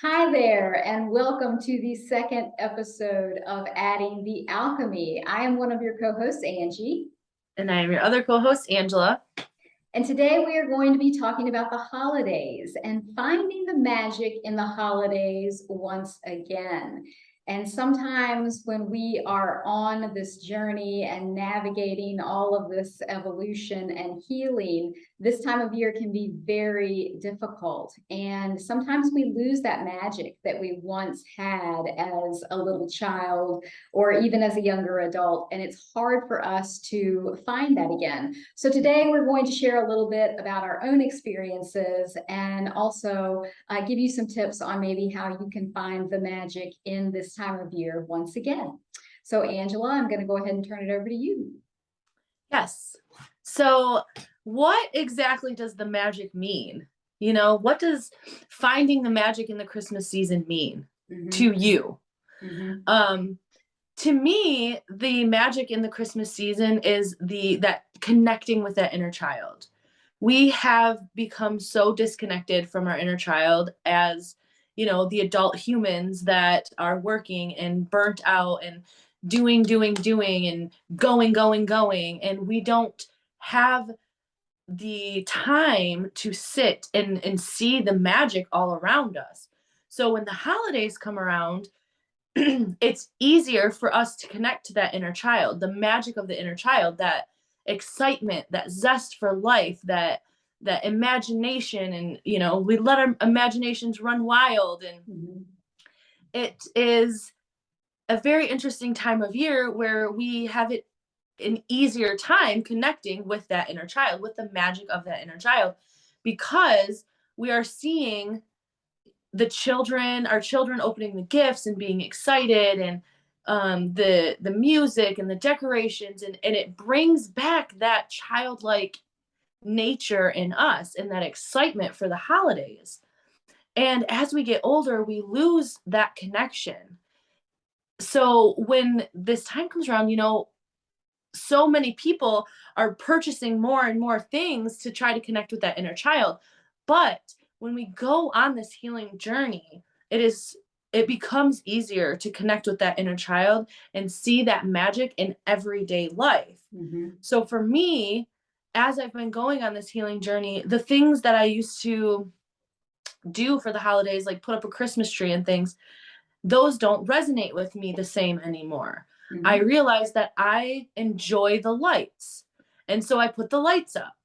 Hi there, and welcome to the second episode of Adding the Alchemy. I am one of your co-hosts, Angie, And I am your other co-host, Angela. and today we are going to be talking about the holidays and finding the magic in the holidays once again. And sometimes when we are on this journey and navigating all of this evolution and healing, this time of year can be very difficult. And sometimes we lose that magic that we once had as a little child or even as a younger adult. And it's hard for us to find that again. So today we're going to share a little bit about our own experiences and also give you some tips on maybe how you can find the magic in this time of year once again. So Angela, I'm going to go ahead and turn it over to you. Yes. So what exactly does the magic mean? What does finding the magic in the Christmas season mean to you? To me, the magic in the Christmas season is that connecting with that inner child. We have become so disconnected from our inner child as, the adult humans that are working and burnt out and doing and going. And we don't have the time to sit and see the magic all around us. So when the holidays come around, it's easier for us to connect to that inner child, the magic of the inner child, that excitement, that zest for life, that imagination. And we let our imaginations run wild. And it is a very interesting time of year where we have an easier time connecting with that inner child, with the magic of that inner child, because we are seeing our children opening the gifts and being excited, and the music and the decorations, and it brings back that childlike nature in us and that excitement for the holidays. And as we get older, we lose that connection. So when this time comes around, so many people are purchasing more and more things to try to connect with that inner child. But when we go on this healing journey, it becomes easier to connect with that inner child and see that magic in everyday life. So for me, as I've been going on this healing journey, the things that I used to do for the holidays, like put up a Christmas tree and things, those don't resonate with me the same anymore. I realized that I enjoy the lights. And so I put the lights up.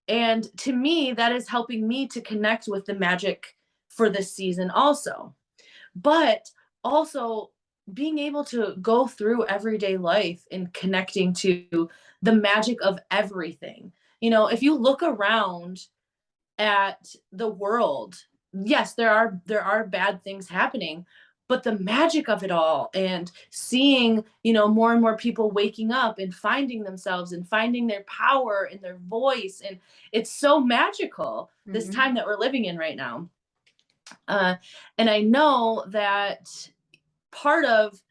And to me, that is helping me to connect with the magic for this season also. But also being able to go through everyday life and connecting to the magic of everything. If you look around at the world, yes, there are bad things happening, but the magic of it all, and seeing, more and more people waking up and finding themselves and finding their power and their voice, and it's so magical, this time that we're living in right now. And I know that part of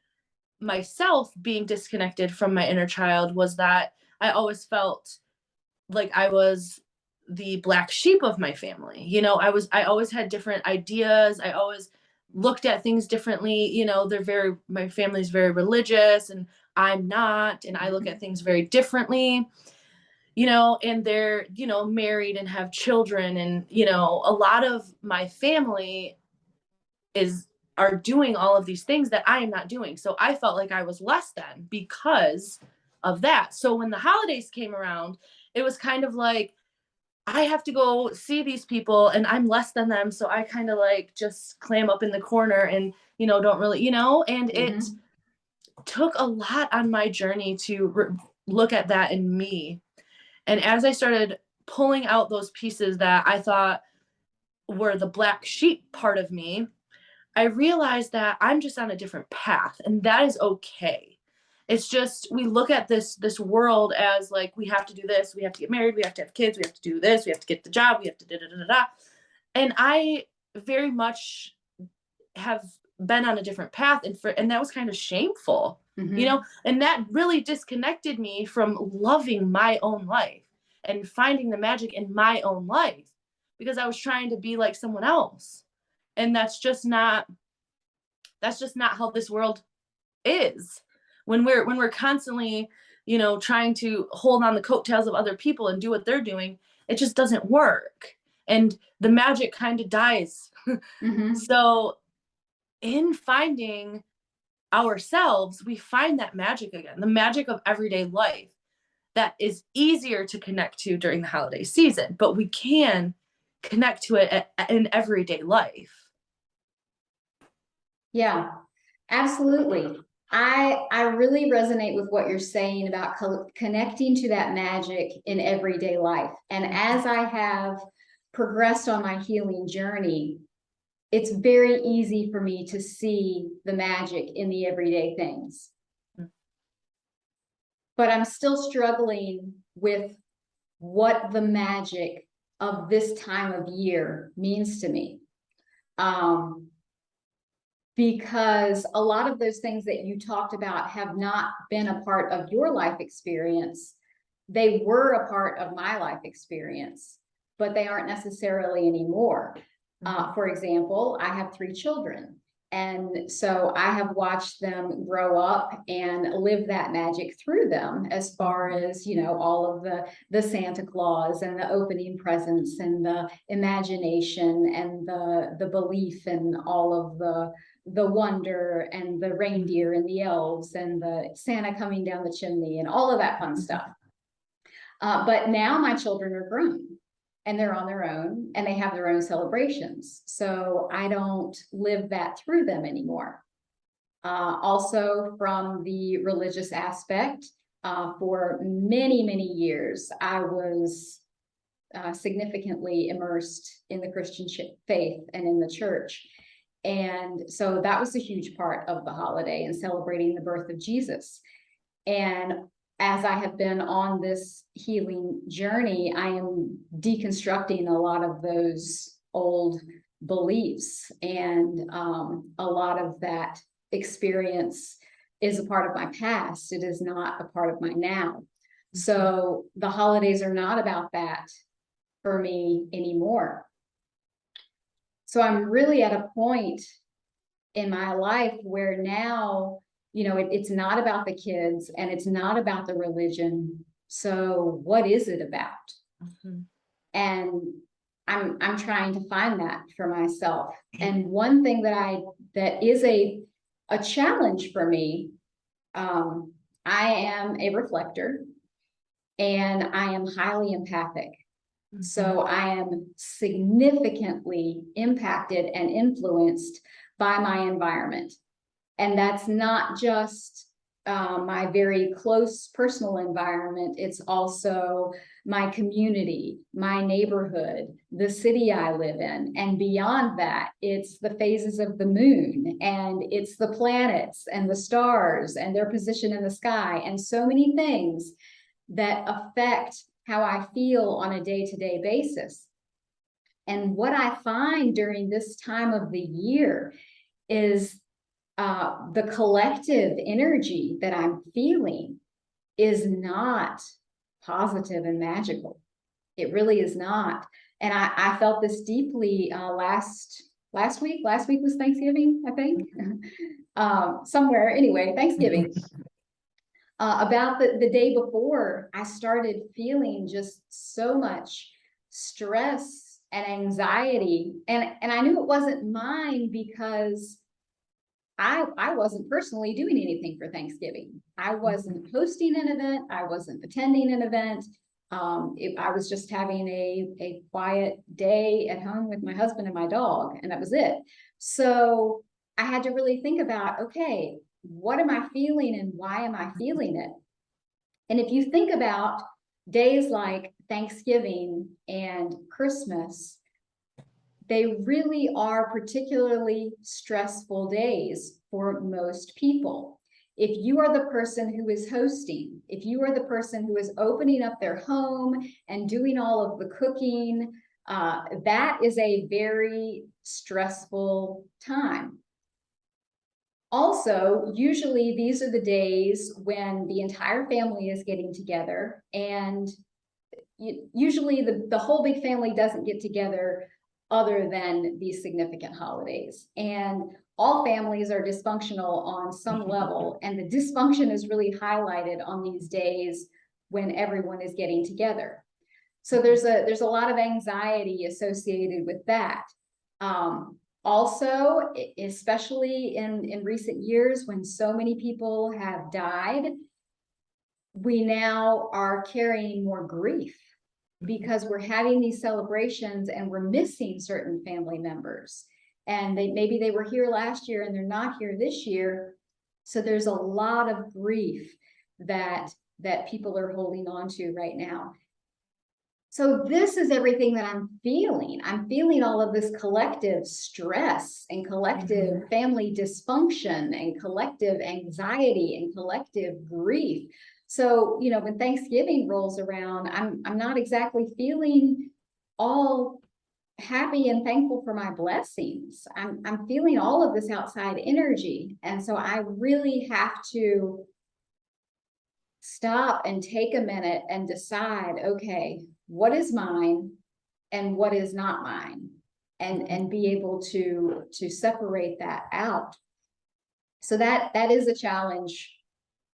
myself being disconnected from my inner child was that I always felt like I was the black sheep of my family. I always had different ideas. I always looked at things differently. My family's very religious and I'm not, and I look at things very differently, and they're, married and have children. And, a lot of my family are doing all of these things that I am not doing. So I felt like I was less than because of that. So when the holidays came around, it was kind of like, I have to go see these people and I'm less than them. So I kind of like just clam up in the corner and, don't really, and it took a lot on my journey to look at that in me. And as I started pulling out those pieces that I thought were the black sheep part of me, I realized that I'm just on a different path, and that is okay. It's just, we look at this world as like, we have to do this, we have to get married, we have to have kids, we have to do this, we have to get the job, we have to da da da da. And I very much have been on a different path, and that was kind of shameful, and that really disconnected me from loving my own life and finding the magic in my own life, because I was trying to be like someone else. And that's just not how this world is. When we're constantly, trying to hold on the coattails of other people and do what they're doing, it just doesn't work. And the magic kind of dies. Mhm. So in finding ourselves, we find that magic again, the magic of everyday life that is easier to connect to during the holiday season, but we can connect to it in everyday life. Yeah, absolutely. I really resonate with what you're saying about connecting to that magic in everyday life. And as I have progressed on my healing journey, it's very easy for me to see the magic in the everyday things. But I'm still struggling with what the magic of this time of year means to me. Because a lot of those things that you talked about have not been a part of your life experience. They were a part of my life experience, but they aren't necessarily anymore. For example, I have 3 children. And so I have watched them grow up and live that magic through them, as far as, all of the Santa Claus and the opening presents and the imagination and the belief and all of the wonder and the reindeer and the elves and the Santa coming down the chimney and all of that fun stuff. But now my children are grown and they're on their own and they have their own celebrations. So I don't live that through them anymore. Also from the religious aspect, for many, many years, I was significantly immersed in the Christian faith and in the church. And so that was a huge part of the holiday and celebrating the birth of Jesus. And as I have been on this healing journey, I am deconstructing a lot of those old beliefs, and a lot of that experience is a part of my past. It is not a part of my now. So the holidays are not about that for me anymore. So I'm really at a point in my life where now, it's not about the kids and it's not about the religion. So what is it about? Mm-hmm. And I'm trying to find that for myself. And one thing that is a challenge for me, I am a reflector and I am highly empathic. Mm-hmm. So I am significantly impacted and influenced by my environment. And that's not just my very close personal environment. It's also my community, my neighborhood, the city I live in. And beyond that, it's the phases of the moon, and it's the planets and the stars and their position in the sky, and so many things that affect how I feel on a day-to-day basis. And what I find during this time of the year is the collective energy that I'm feeling is not positive and magical. It really is not. And I felt this deeply last week. Last week was Thanksgiving, I think. Somewhere, anyway, Thanksgiving. About the day before, I started feeling just so much stress and anxiety. And I knew it wasn't mine because I wasn't personally doing anything for Thanksgiving. I wasn't hosting an event. I wasn't attending an event. I was just having a quiet day at home with my husband and my dog, and that was it. So I had to really think about, okay, what am I feeling and why am I feeling it? And if you think about days like Thanksgiving and Christmas, they really are particularly stressful days for most people. If you are the person who is hosting, if you are the person who is opening up their home and doing all of the cooking, that is a very stressful time. Also, usually these are the days when the entire family is getting together, and usually the whole big family doesn't get together other than these significant holidays. And all families are dysfunctional on some level, and the dysfunction is really highlighted on these days when everyone is getting together. So there's a lot of anxiety associated with that. Also, especially in recent years, when so many people have died, we now are carrying more grief because we're having these celebrations and we're missing certain family members. And maybe they were here last year and they're not here this year. So there's a lot of grief that people are holding on to right now. So this is everything that I'm feeling. I'm feeling all of this collective stress and collective family dysfunction and collective anxiety and collective grief. So, you know, when Thanksgiving rolls around, I'm not exactly feeling all happy and thankful for my blessings. I'm feeling all of this outside energy. And so I really have to stop and take a minute and decide, okay, what is mine and what is not mine, and be able to separate that out. So that is a challenge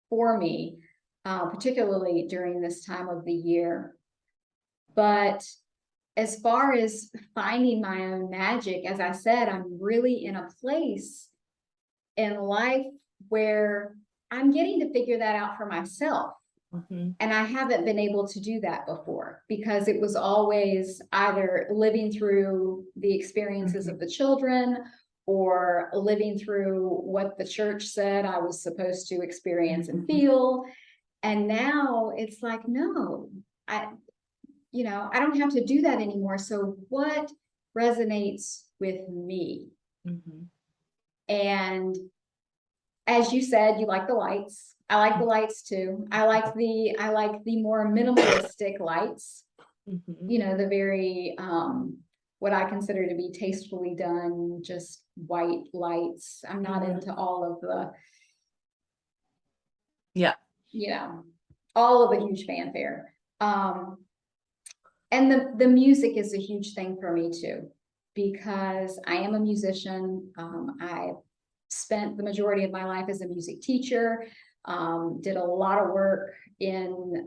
for me, particularly during this time of the year. But as far as finding my own magic, as I said, I'm really in a place in life where I'm getting to figure that out for myself. And I haven't been able to do that before because it was always either living through the experiences of the children or living through what the church said I was supposed to experience and feel. And now it's like, no, I don't have to do that anymore. So what resonates with me? And as you said, you like the lights. I like the lights too. I like the more minimalistic lights. You know, the very what I consider to be tastefully done, just white lights. I'm not into all of the all of the huge fanfare. And the music is a huge thing for me too, because I am a musician. I spent the majority of my life as a music teacher, did a lot of work in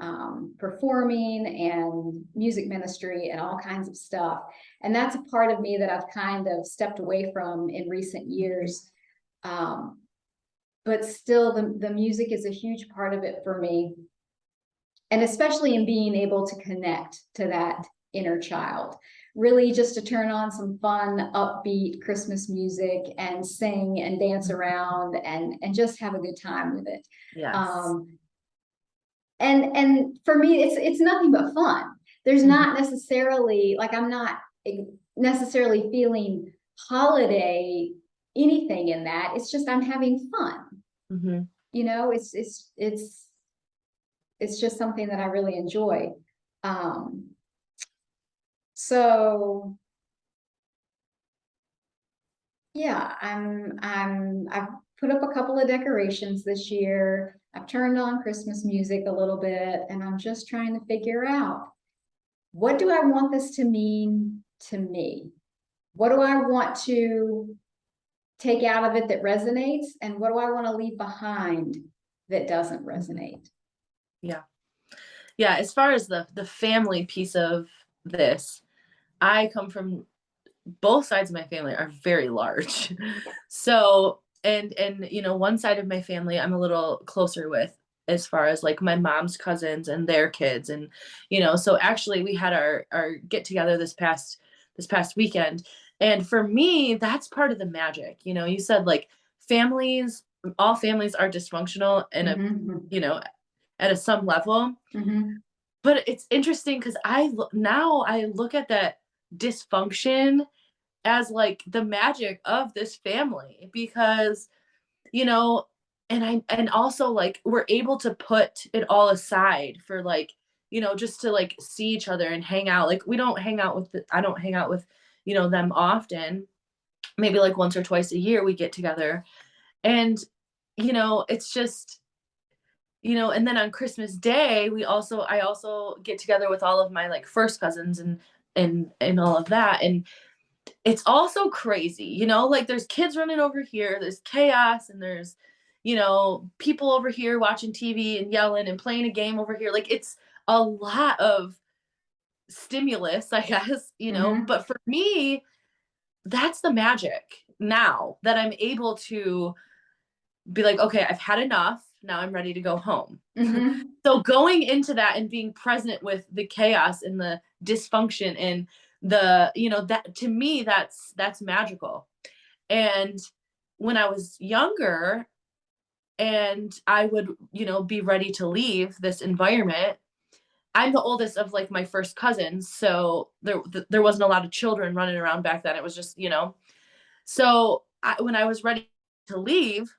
performing and music ministry and all kinds of stuff. And that's a part of me that I've kind of stepped away from in recent years. But still, the music is a huge part of it for me. And especially in being able to connect to that inner child, really just to turn on some fun, upbeat Christmas music and sing and dance around and just have a good time with it. Yes. And for me, it's nothing but fun. There's not necessarily, like, I'm not necessarily feeling holiday anything in that. It's just I'm having fun. You know, it's just something that I really enjoy. So yeah, I've put up a couple of decorations this year. I've turned on Christmas music a little bit, and I'm just trying to figure out, what do I want this to mean to me? What do I want to take out of it that resonates? And what do I want to leave behind that doesn't resonate? Yeah, as far as the family piece of this, I come from, both sides of my family are very large. So, and you know, one side of my family I'm a little closer with, as far as like my mom's cousins and their kids. And, you know, so actually we had our get together this past weekend. And for me, that's part of the magic. You know, you said like all families are dysfunctional and you know, at some level. But it's interesting because now I look at that dysfunction as like the magic of this family, because, you know, and also like we're able to put it all aside for, like, you know, just to like see each other and hang out. Like I don't hang out with, you know, them often. Maybe like once or twice a year we get together. And, you know, it's just, you know, and then on Christmas Day, I also get together with all of my like first cousins and all of that. And it's also crazy, you know, like there's kids running over here, there's chaos, and there's, you know, people over here watching TV and yelling and playing a game over here. Like it's a lot of stimulus, I guess, you know, Mm-hmm. but for me, that's the magic now that I'm able to be like, okay, I've had enough. Now I'm ready to go home. Mm-hmm. So going into that and being present with the chaos and the dysfunction and the, you know, that to me, that's magical. And when I was younger and I would, you know, be ready to leave this environment, I'm the oldest of like my first cousins. So there wasn't a lot of children running around back then. It was just, you know, so when I was ready to leave,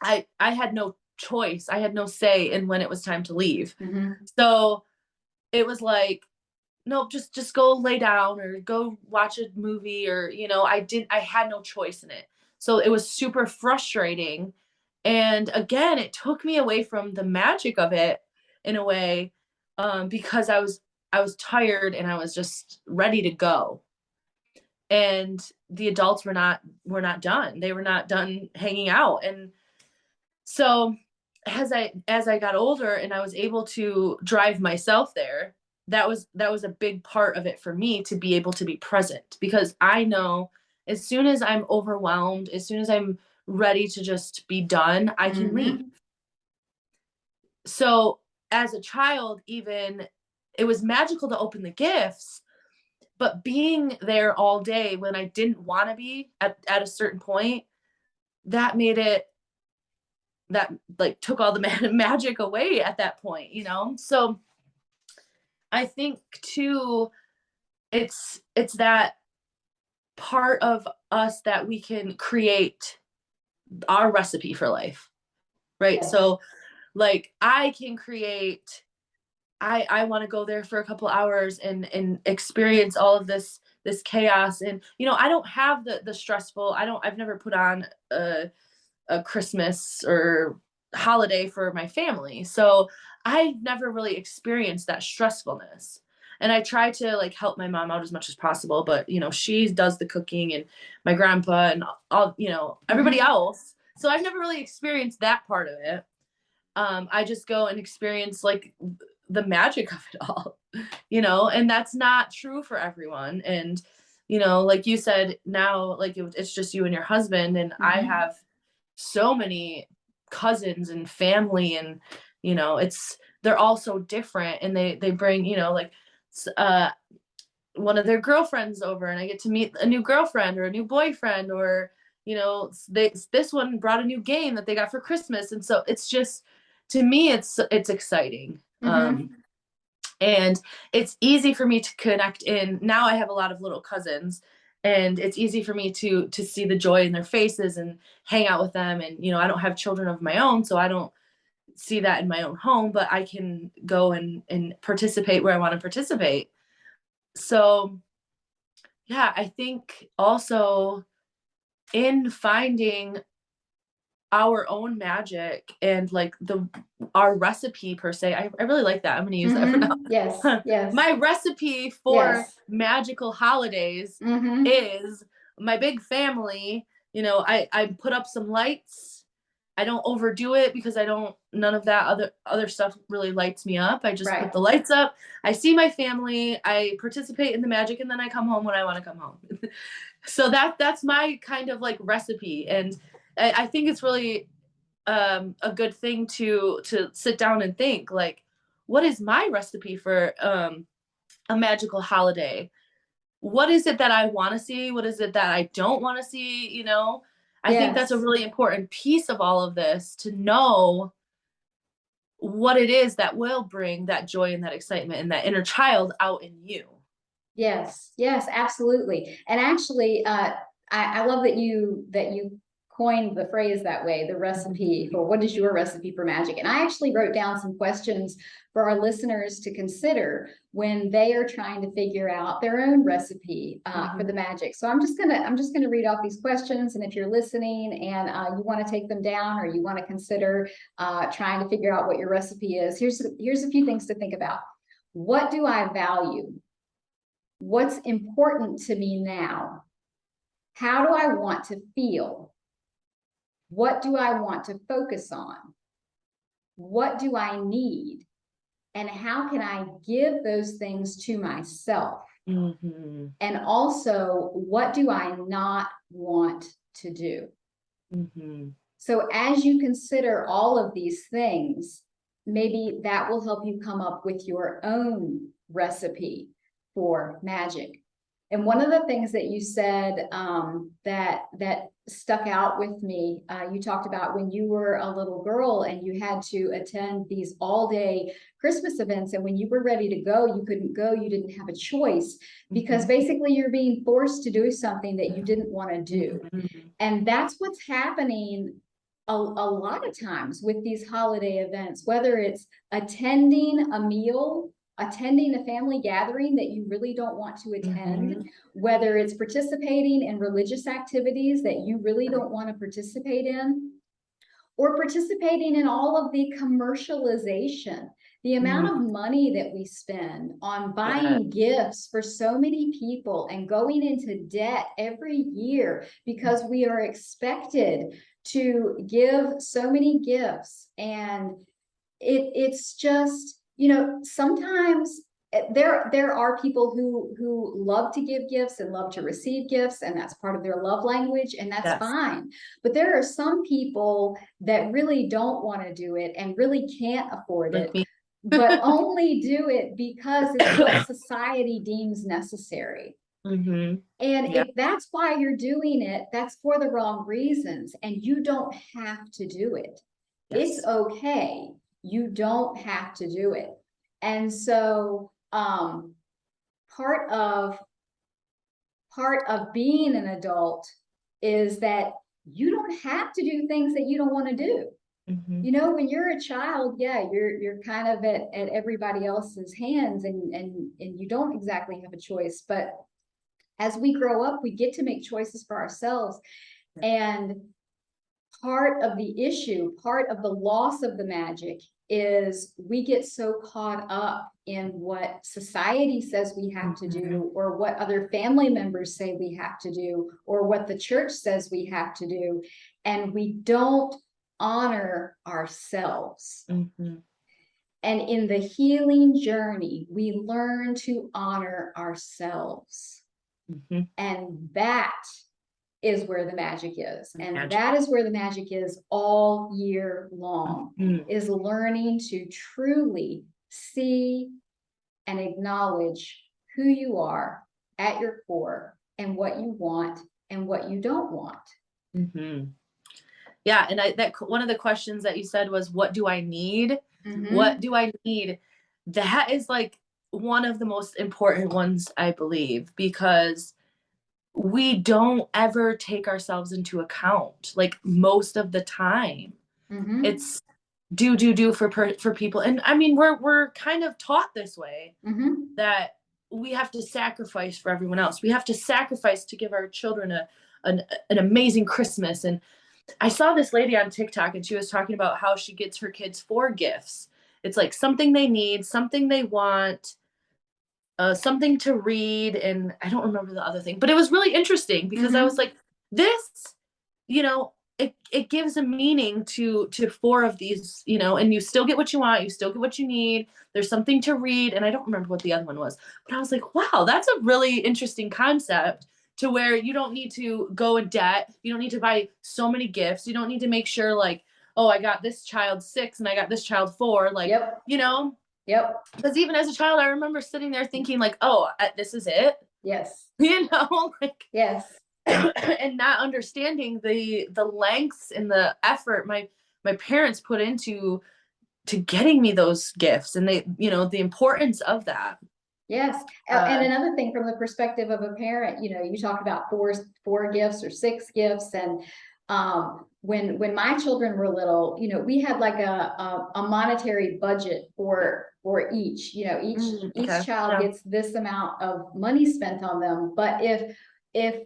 I had no choice. I had no say in when it was time to leave. Mm-hmm. So it was like, nope, just go lay down or go watch a movie, or you know, I had no choice in it. So it was super frustrating. And again, it took me away from the magic of it in a way, because I was tired and I was just ready to go. And the adults were not done. They were not done hanging out. And so as I got older and I was able to drive myself there, that was a big part of it for me, to be able to be present, because I know as soon as I'm overwhelmed, as soon as I'm ready to just be done, I can leave. Mm-hmm. So as a child, even, it was magical to open the gifts, but being there all day when I didn't want to be at a certain point, that made it, that like took all the magic away at that point, you know? So I think too, it's that part of us that we can create our recipe for life, right? Yes. So like I can create, I want to go there for a couple hours and experience all of this chaos. And you know, I don't have the stressful, I've never put on a Christmas or holiday for my family. So I never really experienced that stressfulness. And I try to like help my mom out as much as possible, but you know, she does the cooking and my grandpa and all, you know, everybody Mm-hmm. else. So I've never really experienced that part of it. I just go and experience like the magic of it all, you know, and that's not true for everyone. And, you know, like you said, now, like it's just you and your husband, and I Mm-hmm. have so many cousins and family, and you know, they're all so different, and they bring, you know, like uh one of their girlfriends over, and I get to meet a new girlfriend or a new boyfriend, or you know, this one brought a new game that they got for Christmas. And so it's just, to me, it's exciting. Mm-hmm. And it's easy for me to connect in. Now I have a lot of little cousins, and it's easy for me to see the joy in their faces and hang out with them. And you know, I don't have children of my own, so I don't see that in my own home, but I can go and participate where I want to participate. So yeah, I think also in finding our own magic and like our recipe per se, I really like that. I'm going to use that for Mm-hmm. Yes. now. Yes. My recipe for Yes. magical holidays Mm-hmm. is my big family. You know, I put up some lights. I don't overdo it because I don't, none of that other stuff really lights me up. I just put Right. the lights up. I see my family, I participate in the magic, and then I come home when I want to come home. So that's my kind of like recipe. And I think it's really a good thing to sit down and think like, what is my recipe for a magical holiday? What is it that I want to see? What is it that I don't want to see? You know, I think that's a Yes. really important piece of all of this, to know what it is that will bring that joy and that excitement and that inner child out in you. Yes, yes, absolutely. And actually, I love that you coined the phrase that way, the recipe for what is your recipe for magic. And I actually wrote down some questions for our listeners to consider when they are trying to figure out their own recipe for the magic. So I'm just gonna read off these questions, and if you're listening and you want to take them down, or you want to consider trying to figure out what your recipe is, here's a few things to think about. What do I value? What's important to me now? How do I want to feel? What do I want to focus on? What do I need? And how can I give those things to myself? Mm-hmm. And also, what do I not want to do? Mm-hmm. So as you consider all of these things, maybe that will help you come up with your own recipe for magic. And one of the things that you said that stuck out with me, you talked about when you were a little girl and you had to attend these all-day Christmas events, and when you were ready to go, you couldn't go, you didn't have a choice, because basically you're being forced to do something that you didn't want to do. And that's what's happening a lot of times with these holiday events, whether it's attending a meal, attending a family gathering that you really don't want to attend, whether it's participating in religious activities that you really don't want to participate in, or participating in all of the commercialization, the amount of money that we spend on buying gifts for so many people and going into debt every year because we are expected to give so many gifts. And it's just, you know, sometimes there are people who love to give gifts and love to receive gifts, and that's part of their love language, and that's fine. But there are some people that really don't want to do it and really can't afford it, but only do it because it's what society deems necessary. And if that's why you're doing it, that's for the wrong reasons, and you don't have to do it. It's okay. You don't have to do it. And so part of being an adult is that you don't have to do things that you don't want to do. You know, when you're a child, you're kind of at everybody else's hands, and you don't exactly have a choice. But as we grow up, we get to make choices for ourselves. And part of the issue, part of the loss of the magic, is we get so caught up in what society says we have to do, or what other family members say we have to do, or what the church says we have to do, and we don't honor ourselves. And in the healing journey, we learn to honor ourselves. And that is where the magic is. And that is where the magic is all year long, is learning to truly see and acknowledge who you are at your core, and what you want and what you don't want. Yeah, and that one of the questions that you said was, what do I need? What do I need? That is like one of the most important ones, I believe, because we don't ever take ourselves into account, like most of the time. It's do for people. And I mean, we're kind of taught this way, that we have to sacrifice for everyone else. We have to sacrifice to give our children an amazing Christmas. And I saw this lady on TikTok, and she was talking about how she gets her kids 4 gifts. It's like something they need, something they want, something to read, and I don't remember the other thing, but it was really interesting because I was like, this, you know, it gives a meaning to 4 of these, you know, and you still get what you want, you still get what you need. There's something to read, and I don't remember what the other one was, but I was like, wow, that's a really interesting concept, to where you don't need to go in debt. You don't need to buy so many gifts. You don't need to make sure like, oh, I got this child 6 and I got this child 4, like, you know. Because even as a child, I remember sitting there thinking like, oh, this is it. You know, like, and not understanding the lengths and the effort my parents put into getting me those gifts, and they, you know, the importance of that. And another thing, from the perspective of a parent, you know, you talk about 4 gifts or 6 gifts, and when my children were little, you know, we had like a monetary budget for each, you know, each child gets this amount of money spent on them. But if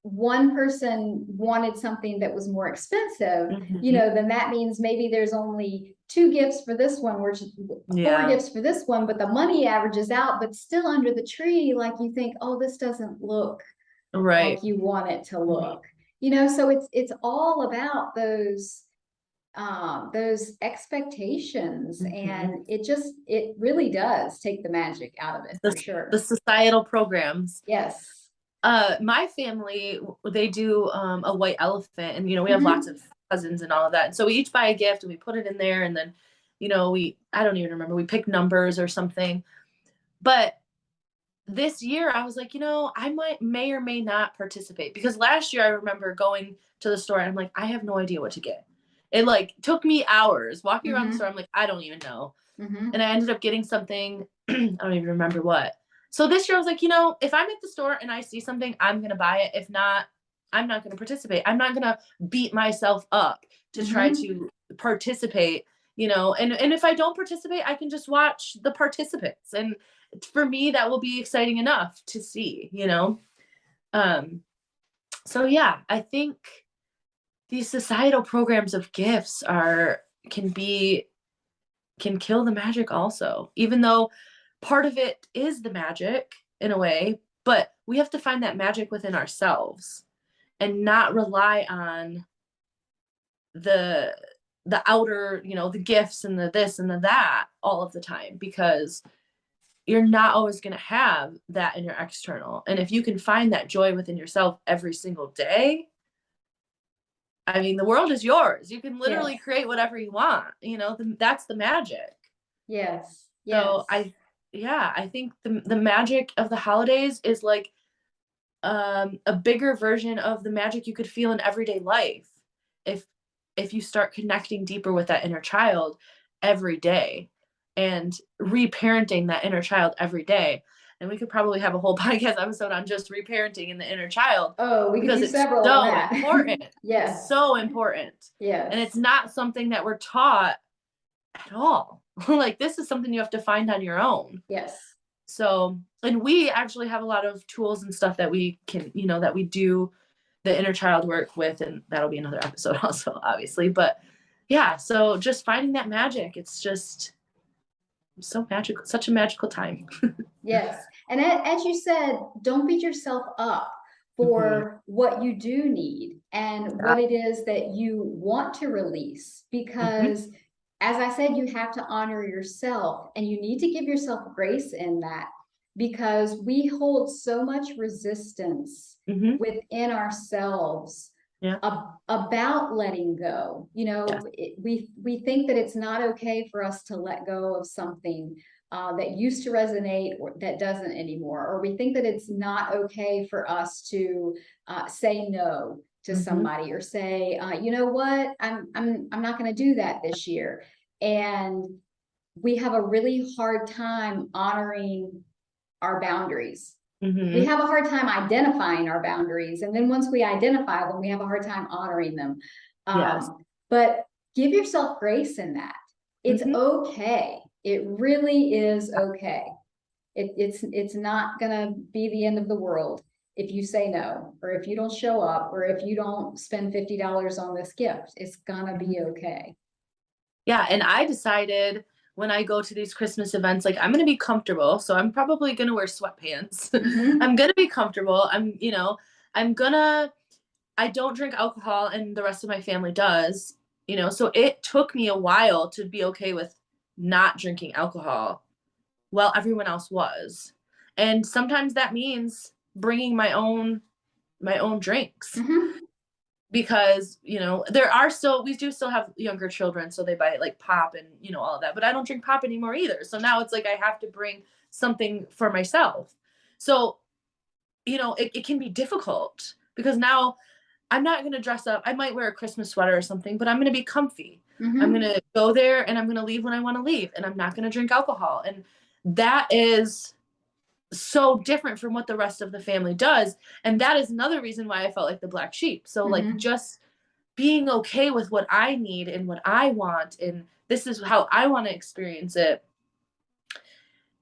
one person wanted something that was more expensive, you know, then that means maybe there's only 2 gifts for this one, or 4 gifts for this one, but the money averages out. But still, under the tree, like, you think, oh, this doesn't look Right. like you want it to Mhm. look. So it's all about those expectations, Mhm. and it really does take the magic out of it The for the sure. societal programs. Yes. My family, they do a white elephant, and we have lots Hmm. of cousins and all of that. And so we each buy a gift and we put it in there, and then, I don't even remember, we pick numbers or something. But this year I was like, I may or may not participate, because last year I remember going to the store and I'm like, I have no idea what to get. It like took me hours walking around the store. Hmm. I'm like, I don't even know. And Hmm. I ended up getting something. I don't even remember what. So this year I was like, if I'm at the store and I see something, I'm going to buy it. If not, I'm not going to participate. I'm not going to beat myself up to try Hmm. to participate, and if I don't participate, I can just watch the participants. And for me, that will be exciting enough to see. Um, so yeah, I think these societal programs of gifts can be can kill the magic also, even though part of it is the magic in a way, but we have to find that magic within ourselves and not rely on the outer, the gifts and the this and the that all of the time, because you're not always going to have that in your external. And if you can find that joy within yourself every single day, I mean, the world is yours. You can literally Yes. create whatever you want. That's the magic. Yes. So Yes. yeah, I think the magic of the holidays is like a bigger version of the magic you could feel in everyday life if you start connecting deeper with that inner child every day and reparenting that inner child every day. And we could probably have a whole podcast episode on just reparenting in the inner child, Oh, we could because do it's several on so that. important. It's Yes. so important. And Yes. it's not something that we're taught at all. Like, this is something you have to find on your own. Yes. So, and we actually have a lot of tools and stuff that we can, that we do the inner child work with, and that'll be another episode also, obviously. But yeah, so just finding that magic, it's just so magical, such a magical time. Yes. And as you said, don't beat yourself up Mm-hmm. for what you do need and what it is that you want to release. Mm-hmm. Because, as I said, you have to honor yourself and you need to give yourself grace in that, because we hold so much resistance Mm-hmm. within ourselves Yeah. about letting go. Yes. We think that it's not okay for us to let go of something that used to resonate or that doesn't anymore, or we think that it's not okay for us to say no to Mm-hmm. somebody, or say, you know what, I'm not going to do that this year. And we have a really hard time honoring our boundaries. We Mm-hmm. have a hard time identifying our boundaries, and then once we identify them, we have a hard time honoring them. Yes. But give yourself grace in that. It's Mm-hmm. okay. It really is okay. It's not gonna be the end of the world if you say no, or if you don't show up, or if you don't spend $50 on this gift. It's gonna be okay. Yeah, and I decided when I go to these Christmas events, like, I'm gonna be comfortable, so I'm probably gonna wear sweatpants. Mm-hmm. I'm gonna be comfortable. I'm gonna I don't drink alcohol, and the rest of my family does, so it took me a while to be okay with not drinking alcohol while everyone else was. And sometimes that means bringing my own drinks, Mm-hmm. because we do still have younger children, so they buy like pop and all of that, but I don't drink pop anymore either. So now it's like I have to bring something for myself. So it can be difficult, because now I'm not going to dress up. I might wear a Christmas sweater or something, but I'm going to be comfy. I'm going Mm-hmm. to go there and I'm going to leave when I want to leave, and I'm not going to drink alcohol. And that is so different from what the rest of the family does. And that is another reason why I felt like the black sheep. So, like, Mm-hmm. just being okay with what I need and what I want, and this is how I want to experience it.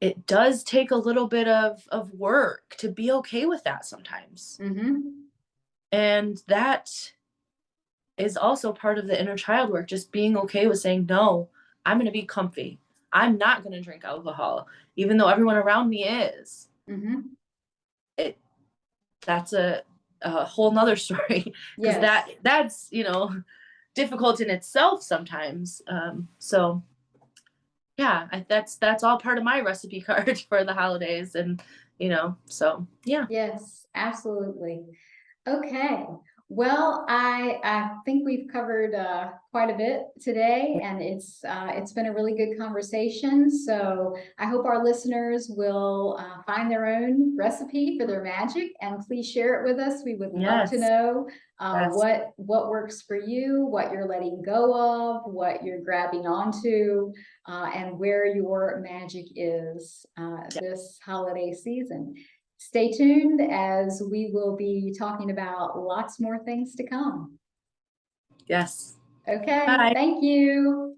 It does take a little bit of work to be okay with that sometimes. Mm-hmm. And that is also part of the inner child work, just being okay with saying, no, I'm going to be comfy. I'm not going to drink alcohol, even though everyone around me is. Mm-hmm. It that's a whole nother story, because Yes. that's, you know, difficult in itself sometimes. So yeah, that's all part of my recipe card for the holidays, and you know, so yeah. Yes, absolutely. Okay. Well, I think we've covered quite a bit today, and it's been a really good conversation. So I hope our listeners will find their own recipe for their magic, and please share it with us. We would love to Yes. know Yes. what works for you, what you're letting go of, what you're grabbing onto, and where your magic is this holiday season. Stay tuned, as we will be talking about lots more things to come. Yes. Okay, Bye. thank you.